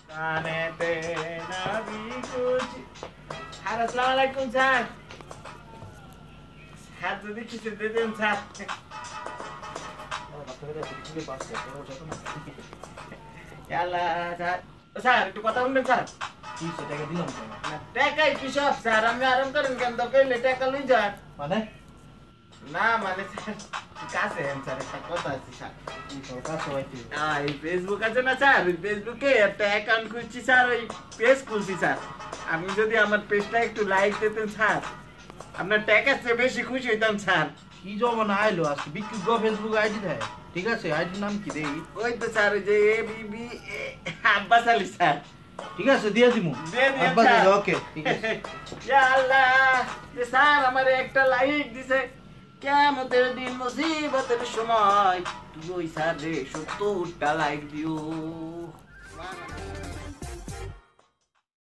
কানেতে নাবি কুচি স্যার আসসালামু আলাইকুম স্যার স্যার যদি কিছু দিতেন স্যার আল্লাহ স্যার স্যার একটু কথা বলবেন স্যার কি টাকা দিলাম তো টাকাই কি সব স্যার আমি আরাম করেন কেন তো পেলে টাকা লই যান মানে না মানে স্যার কাছে স্যার একটা কথা আছে স্যার কি সরকার সবাইতে এই ফেসবুক আছে না স্যার ওই ফেসবুকে একটা অ্যাকাউন্ট খুলছি স্যার ওই পেজ খুলছি স্যার আপনি যদি আমার পেজটা একটু লাইক দিতেন স্যার আপনার ট্যাক্সের চেয়ে বেশি খুশি হইতাম স্যার কি জমানা আইলো আজকে বিক্রি গো ফেসবুক আইডি দেয় ঠিক আছে আইডির নাম কি দেই ওই তো স্যার ওই যে ABB আব্বাস আলী স্যার ঠিক আছে দিয়ে দিমু দিয়ে দিন আব্বাস স্যার। ওকে ঠিক আছে ইয়া আল্লাহ যে স্যার আমার একটা লাইক দিছে কিয়ামতের দিন মুসিবতের সময় তুই ওই স্যার রে 70টা লাইক দিও